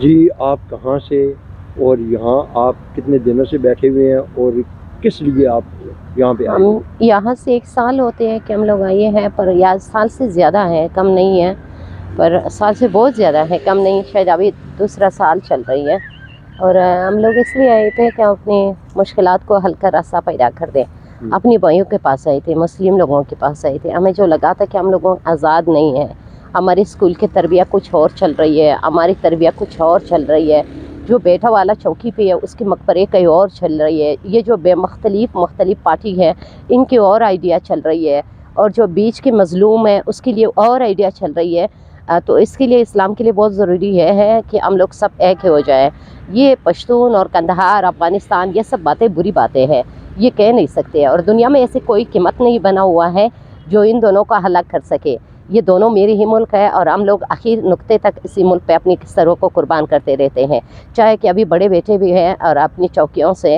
جی آپ کہاں سے اور یہاں آپ کتنے دنوں سے بیٹھے ہوئے ہیں اور کس لیے آپ یہاں پہ آئے؟ ہم یہاں سے 1 سال ہوتے ہیں کہ ہم لوگ آئے ہیں، پر یا سال سے زیادہ ہے، کم نہیں ہے، پر سال سے بہت زیادہ ہے، کم نہیں، شاید ابھی دوسرا سال چل رہی ہے۔ اور ہم لوگ اس لیے آئے تھے کہ ہم اپنی مشکلات کو حل کا راستہ پیدا کر دیں۔ اپنی بھائیوں کے پاس آئے تھے، مسلم لوگوں کے پاس آئے تھے۔ ہمیں جو لگا تھا کہ ہم لوگوں آزاد نہیں ہیں، ہماری اسکول کی تربیت کچھ اور چل رہی ہے، ہماری تربیت کچھ اور چل رہی ہے، جو بیٹا والا چوکی پہ ہے اس کے مقبرے کہیں اور چل رہی ہے، یہ جو مختلف پارٹی ہے ان کی اور آئیڈیا چل رہی ہے، اور جو بیچ کے مظلوم ہے اس کے لیے اور آئیڈیا چل رہی ہے۔ تو اس کے لیے اسلام کے لیے بہت ضروری ہے کہ ہم لوگ سب ایک ہو جائیں۔ یہ پشتون اور قندھار، افغانستان، یہ سب باتیں بری باتیں ہیں، یہ کہہ نہیں سکتے، اور دنیا میں ایسے کوئی قیمت نہیں بنا ہوا ہے جو ان دونوں کا ہلاک کر سکے۔ یہ دونوں میرے ہی ملک ہے، اور ہم لوگ آخر نقطے تک اسی ملک پہ اپنی سروں کو قربان کرتے رہتے ہیں، چاہے کہ ابھی بڑے بیٹے بھی ہیں اور اپنی چوکیوں سے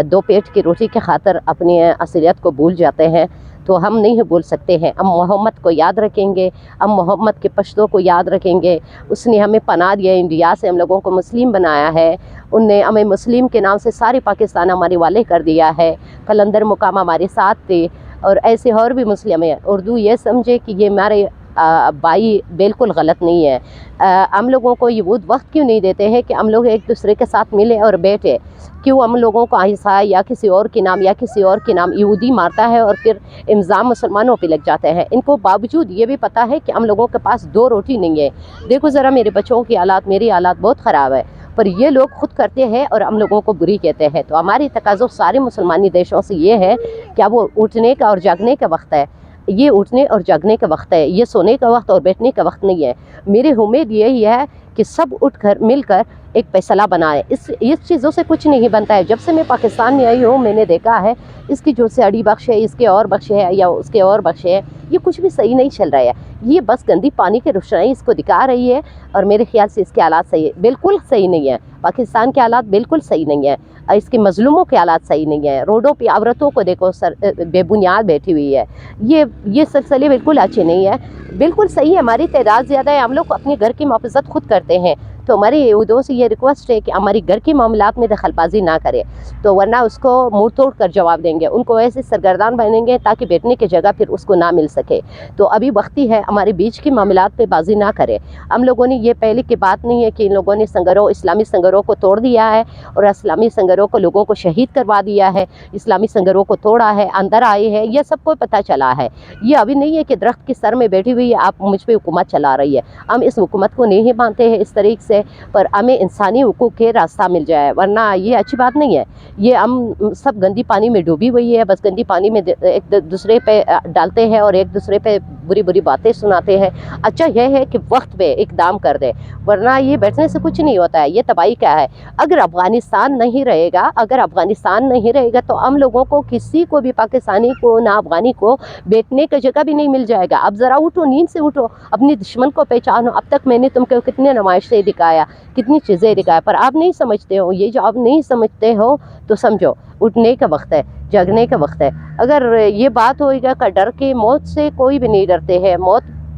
2 پیٹ کی روٹی کے خاطر اپنی اصلیت کو بھول جاتے ہیں، تو ہم نہیں بھول سکتے ہیں۔ ہم محمد کو یاد رکھیں گے، ہم محمد کے پشتوں کو یاد رکھیں گے۔ اس نے ہمیں پناہ دیا، انڈیا سے ہم لوگوں کو مسلم بنایا ہے، ان نے ہمیں مسلم کے نام سے سارے پاکستان ہمارے والے کر دیا ہے۔ قلندر مقام ہمارے ساتھ تھے، اور ایسے اور بھی مسلم ہیں۔ اردو یہ سمجھے کہ یہ ہمارے بھائی بالکل غلط نہیں ہے۔ ہم لوگوں کو یہ وقت کیوں نہیں دیتے ہیں کہ ہم لوگ ایک دوسرے کے ساتھ ملیں اور بیٹھے؟ کیوں ہم لوگوں کو عیسائی یا کسی اور کے نام یا کسی اور کے نام یہودی مارتا ہے اور پھر الزام مسلمانوں پہ لگ جاتے ہیں؟ ان کو باوجود یہ بھی پتہ ہے کہ ہم لوگوں کے پاس 2 روٹی نہیں ہے۔ دیکھو ذرا میرے بچوں کی حالات، میری حالات بہت خراب ہے، پر یہ لوگ خود کرتے ہیں اور ہم لوگوں کو بری کہتے ہیں۔ تو ہماری تقاضا سارے مسلمانی دیشوں سے یہ ہے کہ اب وہ اٹھنے کا اور جاگنے کا وقت ہے۔ یہ اٹھنے اور جاگنے کا وقت ہے، یہ سونے کا وقت اور بیٹھنے کا وقت نہیں ہے۔ میری امید یہی ہے کہ سب اٹھ کر مل کر ایک فیصلہ بنائے۔ اس چیزوں سے کچھ نہیں بنتا ہے۔ جب سے میں پاکستان میں آئی ہوں میں نے دیکھا ہے اس کی جو سیاڑی بخش ہے، اس کے اور بخش ہے یا اس کے اور بخش ہے، یہ کچھ بھی صحیح نہیں چل رہا ہے۔ یہ بس گندی پانی کی روشنائی اس کو دکھا رہی ہے، اور میرے خیال سے اس کے حالات بالکل صحیح نہیں ہے۔ پاکستان کے حالات بالکل صحیح نہیں ہے، اس کے مظلوموں کے حالات صحیح نہیں ہے۔ روڈوں پہ عورتوں کو دیکھو بے بنیاد بیٹھی ہوئی ہے، یہ سلسلے بالکل اچھے نہیں ہے۔ بالکل صحیح ہے، ہماری تعداد زیادہ ہے، ہم لوگ اپنے گھر کی محافظت خود کرتے ہیں، تو ہماری یہودوں سے یہ ریکویسٹ ہے کہ ہماری گھر کے معاملات میں دخل بازی نہ کرے، تو ورنہ اس کو منہ توڑ کر جواب دیں گے، ان کو ایسے سرگردان بنیں گے تاکہ بیٹھنے کی جگہ پھر اس کو نہ مل سکے۔ تو ابھی وقتی ہے ہمارے بیچ کے معاملات پہ بازی نہ کرے۔ ہم لوگوں نے یہ پہلے کی بات نہیں ہے کہ ان لوگوں نے اسلامی سنگروں کو توڑ دیا ہے اور اسلامی سنگروں کو لوگوں کو شہید کروا دیا ہے، اسلامی سنگروں کو توڑا ہے، اندر آئے ہیں، یہ سب کو پتہ چلا ہے۔ یہ ابھی نہیں ہے کہ درخت کے سر میں بیٹھی ہوئی ہے آپ مجھ پہ حکومت چلا رہی ہے۔ ہم اس حکومت کو نہیں مانتے ہیں اس طریقے سے، پر ہمیں انسانی حقوق کے راستہ مل جائے، ورنہ یہ اچھی بات نہیں ہے۔ یہ ہم سب گندی پانی میں ڈوبی ہوئی ہے، بس گندی پانی میں ایک دوسرے پہ ڈالتے ہیں اور ایک دوسرے پہ بری باتیں سناتے ہیں۔ اچھا یہ ہے کہ وقت پہ اقدام کر دے، ورنہ یہ بیٹھنے سے کچھ نہیں ہوتا ہے۔ یہ تباہی کیا ہے؟ اگر افغانستان نہیں رہے گا تو ہم لوگوں کو کسی کو بھی، پاکستانی کو نہ افغانی کو، بیٹھنے کی جگہ بھی نہیں مل جائے گا۔ اب ذرا اٹھو، نیند سے اٹھو، اپنی دشمن کو پہچانو۔ اب تک میں نے تم کو کتنے نمائشیں دکھایا، کتنی چیزیں دکھایا، پر آپ نہیں سمجھتے ہو۔ یہ جو آپ نہیں سمجھتے ہو تو سمجھو اٹھنے کا وقت ہے، جاگنے کا وقت ہے۔ اگر یہ بات ہوئے گا کہ ڈر کے موت سے کوئی بھی نہیں ڈرتے ہیں۔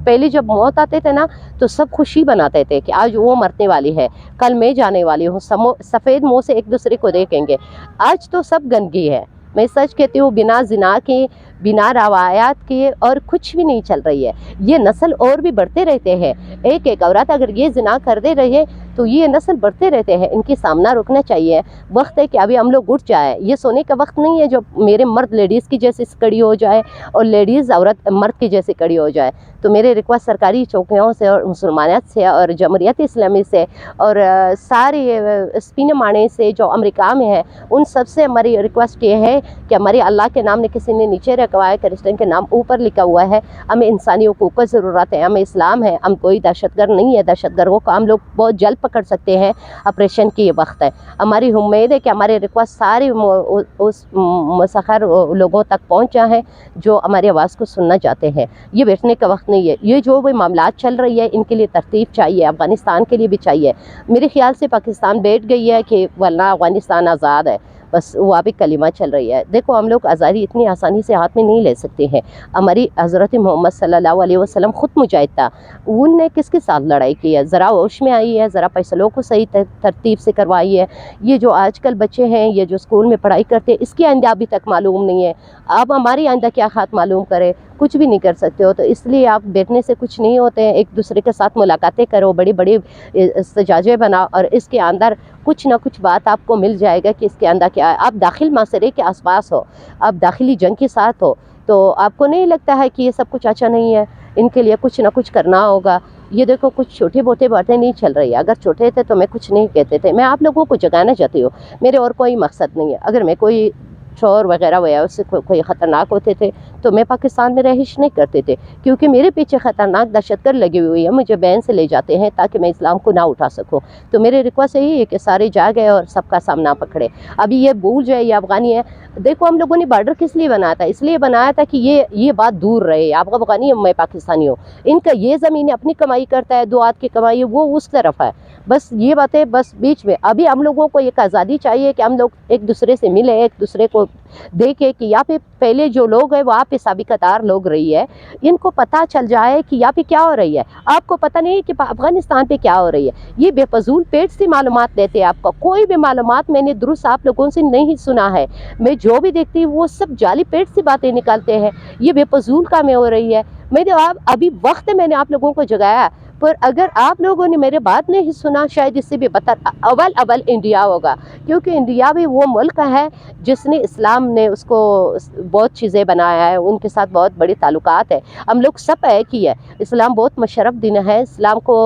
پہلے جب موت آتے تھے نا تو سب خوشی بناتے تھے کہ آج وہ مرنے والی ہے، کل میں جانے والی ہوں، سفید منہ سے ایک دوسرے کو دیکھیں گے۔ آج تو سب گندگی ہے، میں سچ کہتی ہوں، بنا زنا کے، بنا روایات کے اور کچھ بھی نہیں چل رہی ہے۔ یہ نسل اور بھی بڑھتے رہتے ہیں۔ ایک عورت اگر یہ زنا کر دے رہے تو یہ نسل بڑھتے رہتے ہیں، ان کی سامنا رکنا چاہیے۔ وقت ہے کہ ابھی ہم لوگ اٹھ جائیں۔ یہ سونے کا وقت نہیں ہے جو میرے مرد لیڈیز کی جیسے کڑی ہو جائے اور لیڈیز عورت مرد کی جیسے کڑی ہو جائے۔ تو میرے ریکویسٹ سرکاری چوکیوں سے اور مسلمانیت سے اور جمہوریت اسلامی سے اور سارے اسپین مانے سے جو امریکہ میں ہے، ان سب سے ہماری ریکویسٹ یہ ہے کہ ہمارے اللہ کے نام نے کسی نے نیچے رکھا ہے، کرسچن کے نام اوپر لکھا ہوا ہے۔ ہمیں انسانی حقوق کی ضرورت ہے، ہمیں اسلام ہے، ہم کوئی دہشت گرد نہیں ہے۔ دہشت گردوں کو ہم لوگ بہت جلد پکڑ سکتے ہیں، آپریشن کی یہ وقت ہے۔ ہماری امید ہے کہ ہمارے ریکویسٹ سارے اس مسخر لوگوں تک پہنچ جائیں جو ہماری آواز کو سننا چاہتے ہیں۔ یہ بیٹھنے کا وقت نہیں ہے۔ یہ جو بھی معاملات چل رہی ہے ان کے لیے ترتیب چاہیے، افغانستان کے لیے بھی چاہیے۔ میرے خیال سے پاکستان بیٹھ گئی ہے کہ ورنہ افغانستان آزاد ہے۔ بس وہاں بھی کلمہ چل رہی ہے. دیکھو ہم لوگ آزادی اتنی آسانی سے ہاتھ میں نہیں لے سکتے ہیں. ہماری حضرت محمد صلی اللہ علیہ وسلم خود مجاہد تھا. ان نے کس کے ساتھ لڑائی کی ہے؟ ذرا ہوش میں آئی ہے, ذرا فیصلوں کو صحیح ترتیب سے کروائی ہے. یہ جو آج کل بچے ہیں, یہ جو اسکول میں پڑھائی کرتے ہیں, اس کی آئندہ ابھی تک معلوم نہیں ہے. آپ ہماری آئندہ کیا خات معلوم کرے؟ کچھ بھی نہیں کر سکتے ہو. تو اس لیے آپ بیٹھنے سے کچھ نہیں ہوتے ہیں, ایک دوسرے کے ساتھ ملاقاتیں کرو, بڑی بڑی استجاجیں بناؤ, اور اس کے اندر کچھ نہ کچھ بات آپ کو مل جائے گا کہ اس کے اندر کیا ہے. آپ داخل معاشرے کے آس پاس ہو, آپ داخلی جنگ کے ساتھ ہو, تو آپ کو نہیں لگتا ہے کہ یہ سب کچھ اچھا نہیں ہے, ان کے لیے کچھ نہ کچھ کرنا ہوگا. یہ دیکھو کچھ چھوٹی موٹی باتیں نہیں چل رہی ہے. اگر چھوٹے تھے تو میں کچھ نہیں کہتے تھے. میں آپ لوگوں کو جگانا چاہتی ہوں, میرے اور کوئی مقصد نہیں ہے. اگر میں کوئی چور وغیرہ ہوا اس سے کوئی خطرناک ہوتے تھے تو میں پاکستان میں رہائش نہیں کرتے تھے, کیونکہ میرے پیچھے خطرناک دہشت گرد لگی ہوئی ہے. مجھے بین سے لے جاتے ہیں تاکہ میں اسلام کو نہ اٹھا سکوں. تو میرے ریکویسٹ یہی ہے کہ سارے جاگے اور سب کا سامنا پکڑے. ابھی یہ بھول جائے یہ افغانی ہے. دیکھو ہم لوگوں نے بارڈر کس لیے بنایا تھا؟ اس لیے بنایا تھا کہ یہ بات دور رہے. آپ افغانی ہوں, میں پاکستانی ہوں. ان کا یہ زمین اپنی کمائی کرتا ہے, دو ہاتھ کی کمائی وہ اس طرف ہے. بس یہ باتیں بس بیچ میں. ابھی ہم لوگوں کو ایک آزادی چاہیے کہ ہم لوگ ایک دوسرے سے ملیں, ایک دوسرے کو دیکھے کہ یہاں پہ پہلے جو لوگ ہیں وہاں پہ سابقہ دار لوگ رہی ہے, ان کو پتہ چل جائے کہ یہاں پہ کیا ہو رہی ہے. آپ کو پتہ نہیں کہ افغانستان پہ کیا ہو رہی ہے. یہ بے فضول پیٹ سے معلومات دیتے ہیں. آپ کا کوئی بھی معلومات میں نے درست آپ لوگوں سے نہیں سنا ہے. میں جو بھی دیکھتی ہوں وہ سب جعلی پیٹ سے باتیں نکالتے ہیں. یہ بے فضول کامیں ہو رہی ہے. میں نے ابھی وقت میں نے آپ لوگوں کو جگایا, پر اگر آپ لوگوں نے میرے بات نہیں سنا, شاید اس سے بھی بدتر اول انڈیا ہوگا. کیونکہ انڈیا بھی وہ ملک ہے جس نے اسلام نے اس کو بہت چیزیں بنایا ہے, ان کے ساتھ بہت بڑی تعلقات ہے. ہم لوگ سب ایک ہی ہے. اسلام بہت مشرف دین ہے. اسلام کو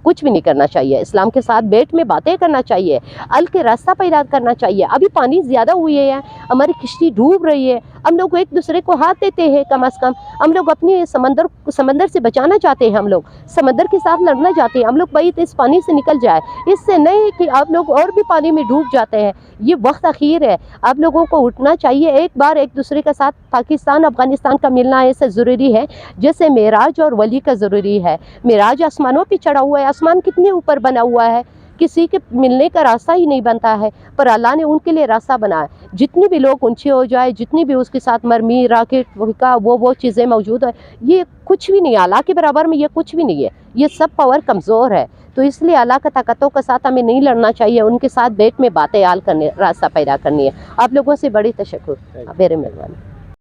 کچھ بھی نہیں کرنا چاہیے. اسلام کے ساتھ بیٹھ میں باتیں کرنا چاہیے, ال کے راستہ پیدا کرنا چاہیے. ابھی پانی زیادہ ہوئی ہے, ہماری کشتی ڈوب رہی ہے. ہم لوگ ایک دوسرے کو ہاتھ دیتے ہیں کم از کم. ہم لوگ اپنی سمندر سے بچانا چاہتے ہیں. ہم لوگ سمندر کے ساتھ لڑنا چاہتے ہیں. ہم لوگ بھائی اس پانی سے نکل جائے, اس سے نہیں کہ آپ لوگ اور بھی پانی میں ڈوب جاتے ہیں. یہ وقت اخیر ہے. آپ لوگوں کو اٹھنا چاہیے. ایک بار ایک دوسرے کے ساتھ پاکستان افغانستان کا ملنا ایسے ضروری ہے جیسے معراج اور ولی کا ضروری ہے. معراج آسمانوں پہ چڑھا ہوا ہے. آسمان کتنے اوپر بنا ہوا ہے, کسی کے ملنے کا راستہ ہی نہیں بنتا ہے, پر اللہ نے ان کے لیے راستہ بنایا. جتنی بھی لوگ اونچے ہو جائے, جتنی بھی اس کے ساتھ مرمی راکٹ کا وہ چیزیں موجود ہیں, یہ کچھ بھی نہیں ہے. اللہ کے برابر میں یہ کچھ بھی نہیں ہے. یہ سب پاور کمزور ہے. تو اس لیے اللہ کا طاقتوں کے ساتھ ہمیں نہیں لڑنا چاہیے. ان کے ساتھ بیٹھ میں باتیں حل کرنے, راستہ پیدا کرنی ہے. آپ لوگوں سے بڑی تشکر, میرے مہربانی.